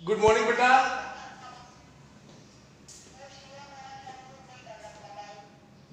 Good morning बेटा।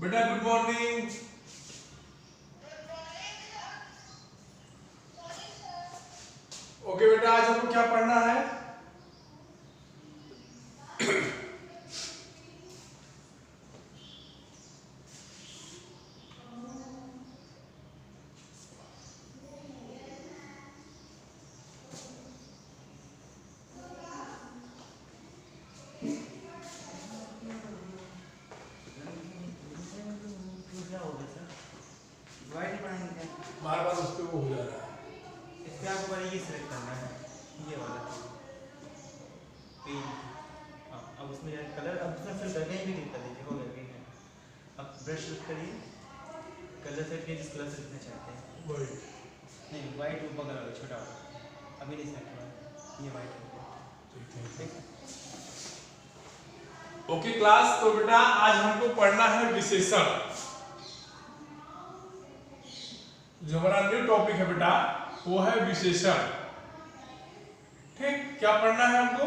बेटा good morning. Okay बेटा, आज हमको क्या पढ़ना है? बार बार उस पे वो हो जा रहा है। इस पे आपको ये सिलेक्ट करना है, ये वाला पेन। हाँ, अब उसमें कलर, अब उसमें फिल्टर कहीं भी क्लिक कर दीजिए, हो गया ग्रीन है। अब ब्रश सेलेक्ट करिए, कलर सेलेक्ट कीजिए, जिस कलर से लिखना चाहते हैं। वाइट नहीं, वाइट ऊपर कलर छोटा वाला अभी नहीं सेलेक्ट हुआ, ये वाइट हो गया। ठीक है। ओके क्लास, तो बेटा आज हमको पढ़ना है विशेषण। जो हमारा न्यू टॉपिक है बेटा वो है विशेषण। ठीक, क्या पढ़ना है हमको?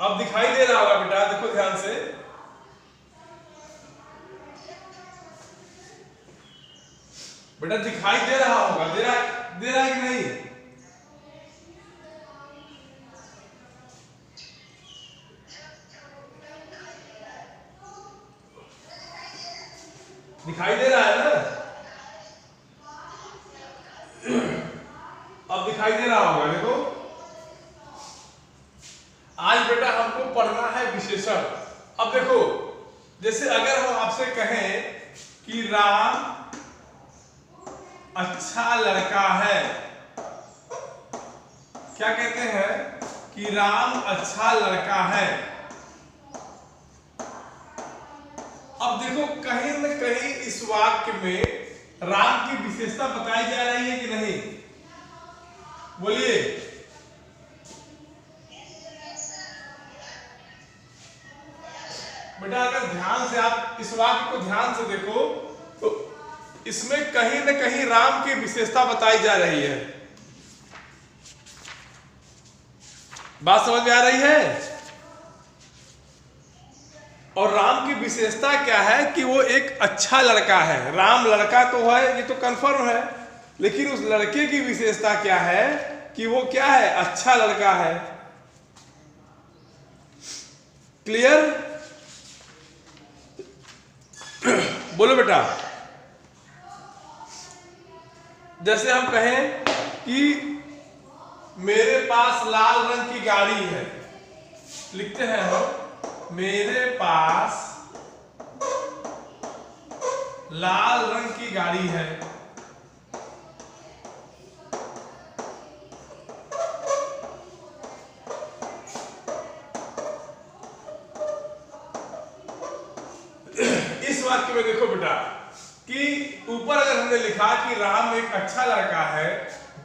अब दिखाई दे रहा होगा बेटा, देखो ध्यान से। बेटा दिखाई दे रहा होगा, दे रहा है कि नहीं? दिखाई दे रहा है ना? अब दिखाई दे रहा होगा, देखो। आज बेटा हमको पढ़ना है विशेषण। अब देखो, जैसे अगर हम आपसे कहें कि राम अच्छा लड़का है, क्या कहते हैं? कि राम अच्छा लड़का है। अब देखो, कहीं न कहीं इस वाक्य में राम की विशेषता बताई जा रही है कि नहीं? बोलिए। बेटा अगर ध्यान से आप इस वाक्य को ध्यान से देखो तो इसमें कहीं न कहीं राम की विशेषता बताई जा रही है। बात समझ में आ रही है? और राम की विशेषता क्या है कि वो एक अच्छा लड़का है। राम लड़का तो है, ये तो कंफर्म है, लेकिन उस लड़के की विशेषता क्या है कि वो क्या है? अच्छा लड़का है। क्लियर? बोलो बेटा। जैसे हम कहें कि मेरे पास लाल रंग की गाड़ी है, लिखते हैं हम मेरे पास लाल रंग की गाड़ी है। इस वाक्य में देखो बेटा कि ऊपर अगर हमने लिखा कि राम एक अच्छा लड़का है,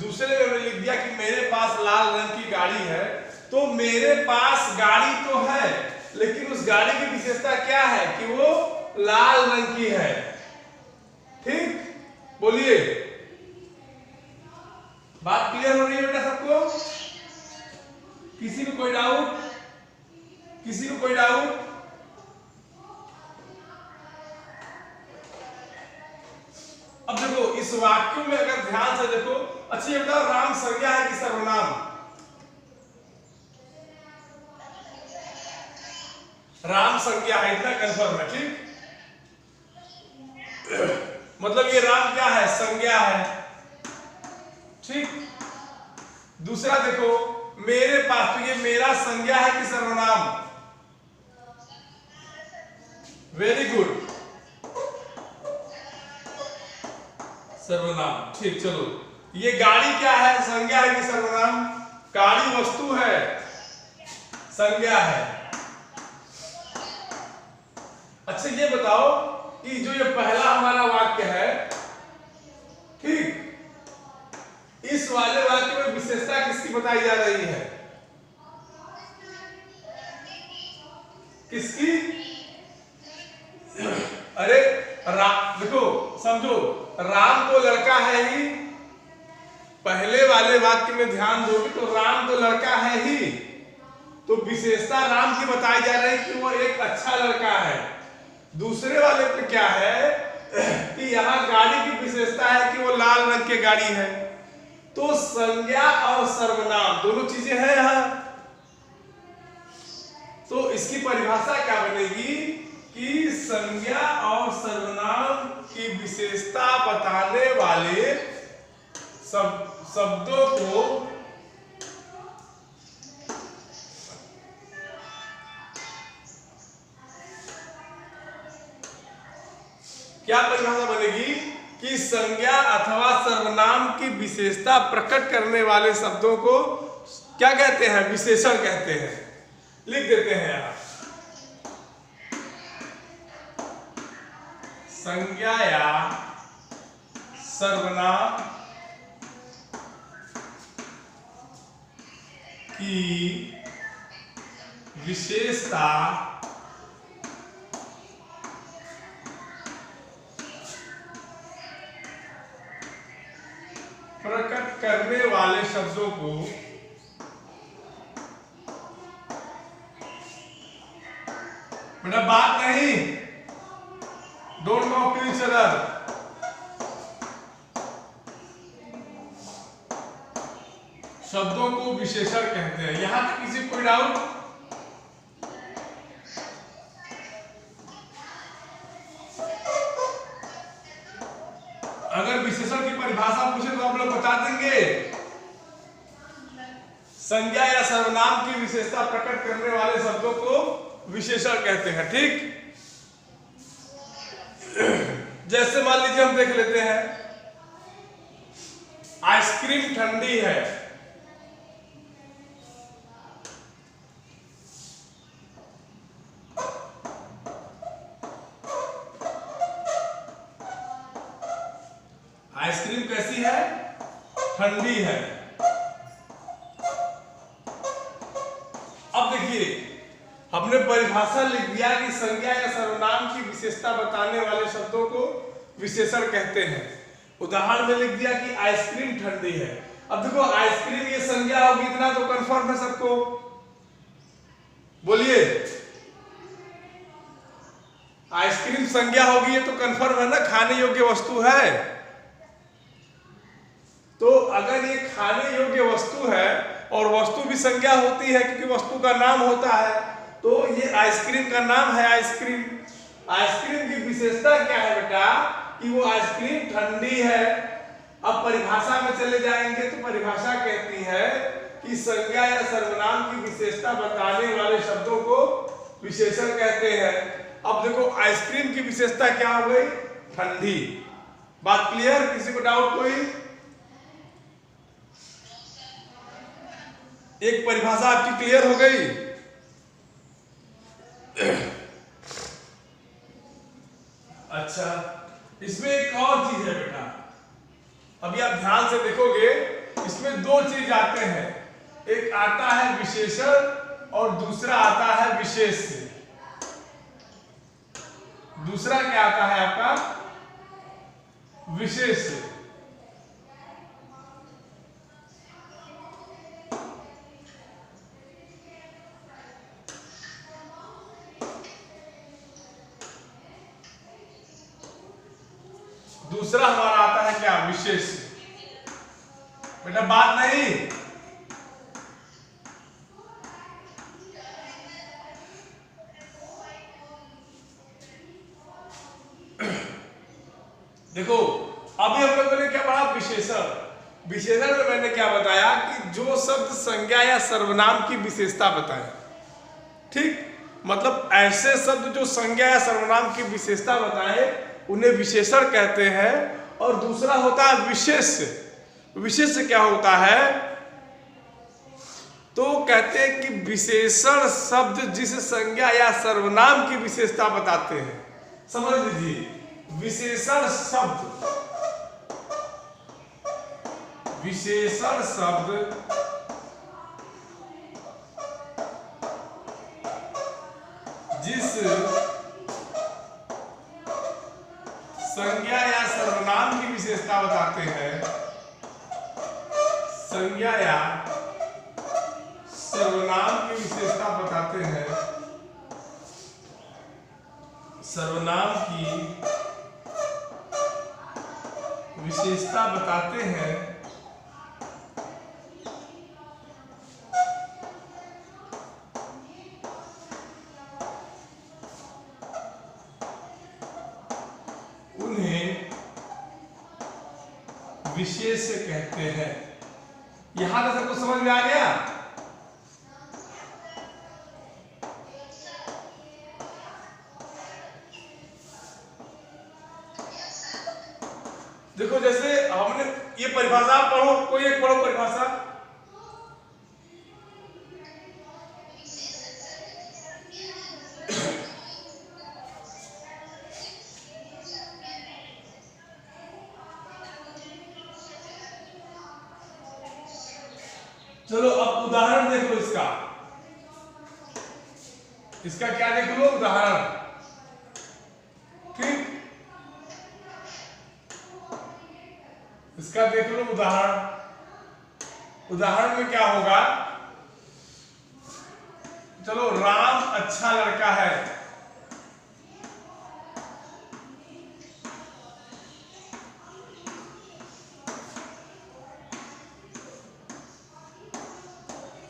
दूसरे में हमने लिख दिया कि मेरे पास लाल रंग की गाड़ी है, तो मेरे पास गाड़ी तो है, लेकिन उस गाड़ी की विशेषता क्या है कि वो लाल रंग की है। ठीक, बोलिए। बात क्लियर हो रही है बेटा सबको? किसी को कोई डाउट? किसी को कोई डाउट? अब देखो इस वाक्य में अगर ध्यान से देखो, अच्छा ये बताओ राम संज्ञा है कि सर्वनाम? राम संज्ञा है, इतना कंफर्म है। ठीक, मतलब ये राम क्या है? संज्ञा है। ठीक, दूसरा देखो मेरे पास, तो ये मेरा संज्ञा है कि सर्वनाम? वेरी गुड, सर्वनाम। ठीक, चलो ये गाड़ी क्या है? संज्ञा है कि सर्वनाम? गाड़ी वस्तु है, संज्ञा है। अच्छा ये बताओ कि जो ये पहला हमारा वाक्य है, ठीक, इस वाले वाक्य में विशेषता किसकी बताई जा रही है? किसकी? अरे देखो समझो, राम तो लड़का है ही, पहले वाले वाक्य में ध्यान दोगे तो राम तो लड़का है ही, तो विशेषता राम की बताई जा रही है कि वो एक अच्छा लड़का है। दूसरे वाले पे क्या है कि यहाँ गाड़ी की विशेषता है कि वो लाल रंग की गाड़ी है। तो संज्ञा और सर्वनाम दोनों चीजें हैं यहाँ। तो इसकी परिभाषा क्या बनेगी कि संज्ञा और सर्वनाम की विशेषता बताने वाले शब्दों को क्या परिभाषा बनेगी कि संज्ञा अथवा सर्वनाम की विशेषता प्रकट करने वाले शब्दों को क्या कहते हैं? विशेषण कहते हैं। लिख देते हैं यहां, संज्ञा या सर्वनाम की विशेषता प्रकट करने वाले शब्दों को बेटा बात नहीं, don't talk to each other. शब्दों को विशेषण कहते हैं। यहां तक किसी कोई डाउट? अगर विशेषण की परिभाषा पूछे तो आप लोग बता देंगे। संज्ञा या सर्वनाम की विशेषता प्रकट करने वाले शब्दों को विशेषण कहते हैं। ठीक, जैसे मान लीजिए हम देख लेते हैं, आइसक्रीम ठंडी है। आइसक्रीम कैसी है? ठंडी है। अब देखिए, हमने परिभाषा लिख दिया कि संज्ञा या सर्वनाम की विशेषता बताने वाले शब्दों को विशेषण कहते हैं। उदाहरण में लिख दिया कि आइसक्रीम ठंडी है। अब देखो, आइसक्रीम ये संज्ञा होगी, इतना तो कंफर्म है सबको। बोलिए, आइसक्रीम संज्ञा होगी, ये तो कंफर्म है ना, खाने योग्य वस्तु है। तो अगर ये खाने योग्य वस्तु है और वस्तु भी संज्ञा होती है क्योंकि वस्तु का नाम होता है, तो ये आइसक्रीम का नाम है आइसक्रीम। आइसक्रीम की विशेषता क्या है बेटा? कि वो आइसक्रीम ठंडी है। अब परिभाषा में चले जाएंगे तो परिभाषा कहती है कि संज्ञा या सर्वनाम की विशेषता बताने वाले शब्दों को विशेषण कहते हैं। अब देखो, आइसक्रीम की विशेषता क्या हो गई? ठंडी। बात क्लियर? किसी को डाउट कोई? एक परिभाषा आपकी क्लियर हो गई? अच्छा, इसमें एक और चीज है बेटा, अभी आप ध्यान से देखोगे, इसमें दो चीज आते हैं। एक आता है विशेषण और दूसरा आता है विशेष। दूसरा क्या आता है आपका? विशेष। दूसरा हमारा आता है क्या? विशेष। बेटा बात नहीं, देखो अभी हम लोगों ने क्या पढ़ा? विशेषण। विशेषण में मैंने क्या बताया कि जो शब्द संज्ञा या सर्वनाम की विशेषता बताए। ठीक, मतलब ऐसे शब्द जो संज्ञा या सर्वनाम की विशेषता बताए उन्हें विशेषण कहते हैं। और दूसरा होता है विशेष। विशेष क्या होता है? तो कहते हैं कि विशेषण शब्द जिस संज्ञा या सर्वनाम की विशेषता बताते हैं। समझ लीजिए, विशेषण शब्द, विशेषण शब्द जिस संज्ञा या सर्वनाम की विशेषता बताते हैं, संज्ञा या सर्वनाम की विशेषता बताते हैं, सर्वनाम की विशेषता बताते हैं, उन्हें विशेष्य कहते हैं। यहां तक सबको समझ में आ गया? देखो जैसे हमने ये परिभाषा पढ़ो, कोई एक पढ़ो परिभाषा। चलो अब उदाहरण देख लो इसका। इसका क्या देख लो? उदाहरण। ठीक, इसका देख लो उदाहरण। उदाहरण में क्या होगा? चलो, राम अच्छा लड़का है।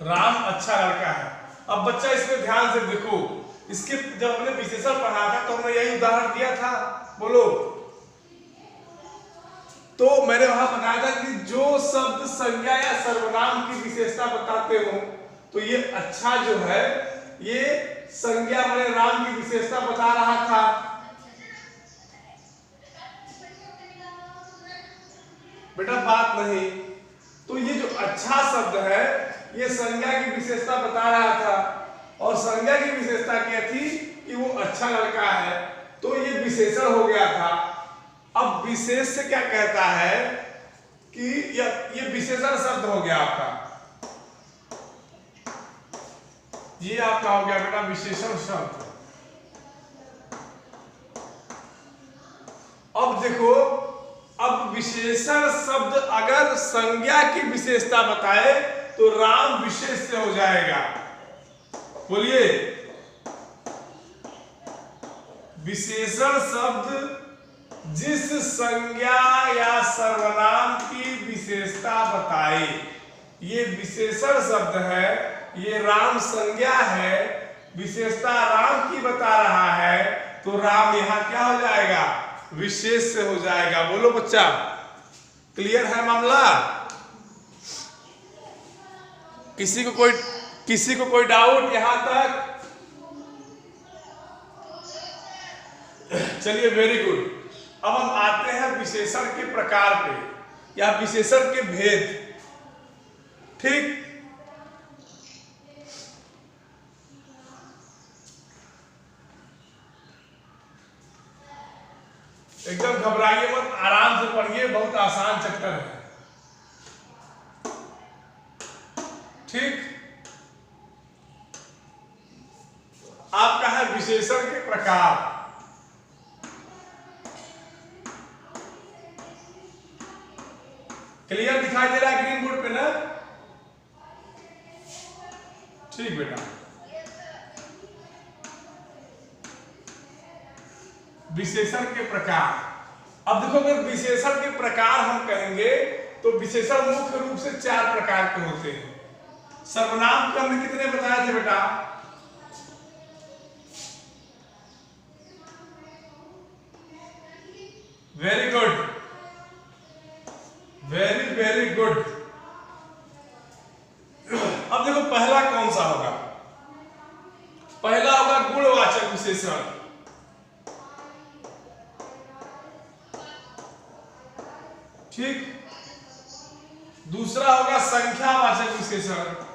राम अच्छा लड़का है। अब बच्चा इसमें ध्यान से देखो, इसके जब हमने विशेषण पढ़ा था तो हमने यही उदाहरण दिया था, बोलो। तो मैंने वहां बताया था कि जो शब्द संज्ञा या सर्वनाम की विशेषता बताते हो, तो ये अच्छा जो है ये संज्ञा मैंने राम की विशेषता बता रहा था। बेटा बात नहीं, तो ये जो अच्छा शब्द है ये संज्ञा की विशेषता बता रहा था, और संज्ञा की विशेषता क्या थी कि वो अच्छा लड़का है, तो ये विशेषण हो गया था। अब विशेष से क्या कहता है कि ये विशेषण शब्द हो गया आपका, ये आपका हो गया बेटा विशेषण शब्द। अब देखो, अब विशेषण शब्द अगर संज्ञा की विशेषता बताए तो राम विशेष से हो जाएगा। बोलिए, विशेषण शब्द जिस संज्ञा या सर्वनाम की विशेषता बताए, ये विशेषण शब्द है, ये राम संज्ञा है, विशेषता राम की बता रहा है, तो राम यहां क्या हो जाएगा? विशेष से हो जाएगा। बोलो बच्चा, क्लियर है मामला? किसी को कोई डाउट यहां तक? चलिए, वेरी गुड। अब हम आते हैं विशेषण के प्रकार पे या विशेषण के भेद। ठीक, एकदम घबराइए मत, आराम से पढ़िए, बहुत आसान चैप्टर है। ठीक, आपका है विशेषण के प्रकार। क्लियर दिखाई दे रहा है ग्रीन बोर्ड पे ना? ठीक बेटा, विशेषण के प्रकार। अब देखो, अगर विशेषण के प्रकार हम कहेंगे तो विशेषण मुख्य रूप से 4 प्रकार के होते हैं। सर्वनाम को हमने कितने बताए थे बेटा? Very good, very very good. अब देखो पहला कौन सा होगा? पहला होगा गुणवाचक विशेषण। ठीक, दूसरा होगा संख्यावाचक विशेषण।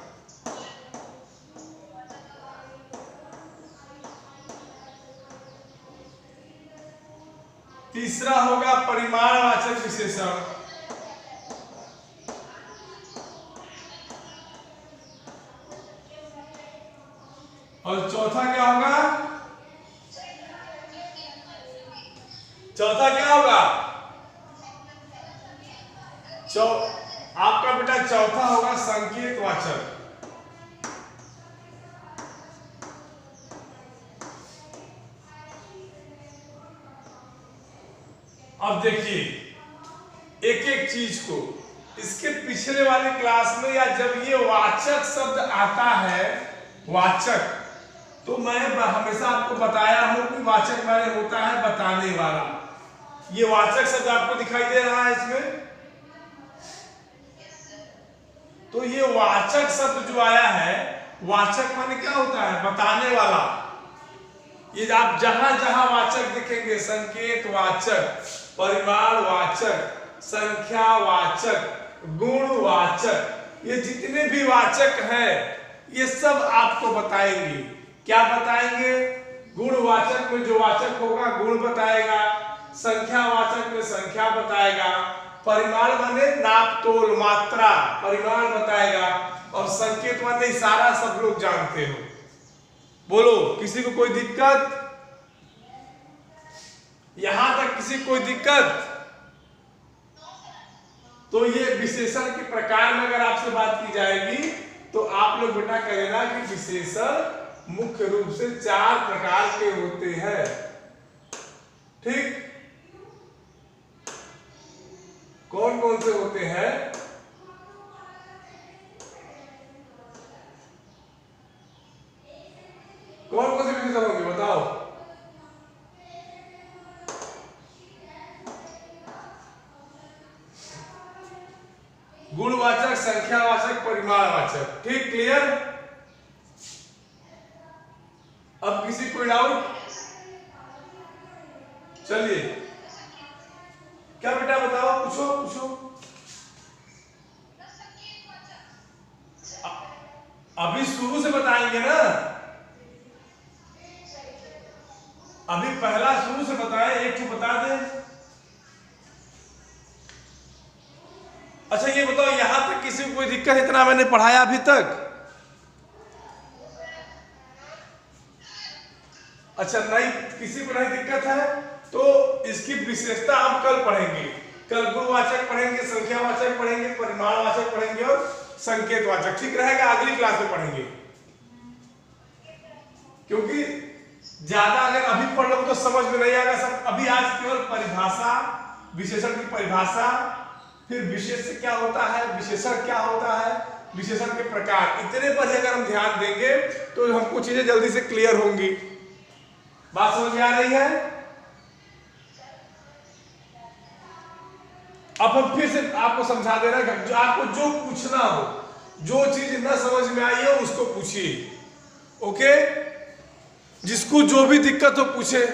तीसरा होगा परिमाणवाचक विशेषण। और चौथा क्या होगा? चौथा क्या होगा? आपका बेटा चौथा होगा संकेतवाचक। अब देखिए एक एक चीज को, इसके पिछले वाली क्लास में या जब ये वाचक शब्द आता है, वाचक, तो मैं हमेशा आपको बताया हूं कि वाचक माने होता है बताने वाला। ये वाचक शब्द आपको दिखाई दे रहा है इसमें, तो ये वाचक शब्द जो आया है, वाचक माने क्या होता है? बताने वाला। ये आप जहां जहां वाचक देखेंगे, संकेतवाचक, परिमाणवाचक, संख्यावाचक, गुणवाचक, ये जितने भी वाचक हैं ये सब आपको बताएंगे। क्या बताएंगे? गुणवाचक में जो वाचक होगा गुण बताएगा, संख्यावाचक में संख्या बताएगा, परिमाण माने नाप तोल मात्रा परिमाण बताएगा, और संकेत माने इशारा सब लोग जानते हो। बोलो किसी को कोई दिक्कत? यहां तक किसी को कोई दिक्कत? तो ये विशेषण के प्रकार में अगर आपसे बात की जाएगी तो आप लोग बेटा कहेगा कि विशेषण मुख्य रूप से 4 प्रकार के होते हैं। ठीक, कौन कौन से होते हैं? कौन कौन से विशेषण होंगे बताओ? गुणवाचक, संख्यावाचक, परिमाणवाचक। ठीक, क्लियर? अब किसी कोई डाउट? चलिए, क्या बेटा बताओ, पूछो पूछो। अभी शुरू से बताएंगे ना, अभी पहला शुरू से बताएं, एक तो बता दें। अच्छा ये बताओ, यहां तक किसी को कोई दिक्कत? इतना मैंने पढ़ाया अभी तक? अच्छा नहीं, किसी को नहीं दिक्कत है तो इसकी विशेषता हम कल पढ़ेंगे। कल गुणवाचक पढ़ेंगे, संख्यावाचक पढ़ेंगे, परिमाणवाचक पढ़ेंगे और संकेतवाचक। ठीक रहेगा, अगली क्लास में पढ़ेंगे। क्योंकि ज्यादा अगर अभी पढ़ लो तो समझ में नहीं आएगा सब। अभी आज केवल परिभाषा, विशेषण की परिभाषा, फिर विशेष क्या होता है, विशेषण क्या होता है, विशेषण के प्रकार, इतने पर अगर हम ध्यान देंगे तो हमको चीजें जल्दी से क्लियर होंगी। बात समझ में आ रही है? अब हम फिर से आपको समझा दे रहे हैं, आपको जो पूछना हो, जो चीज न समझ में आई हो उसको पूछिए। ओके, जिसको जो भी दिक्कत हो पूछे।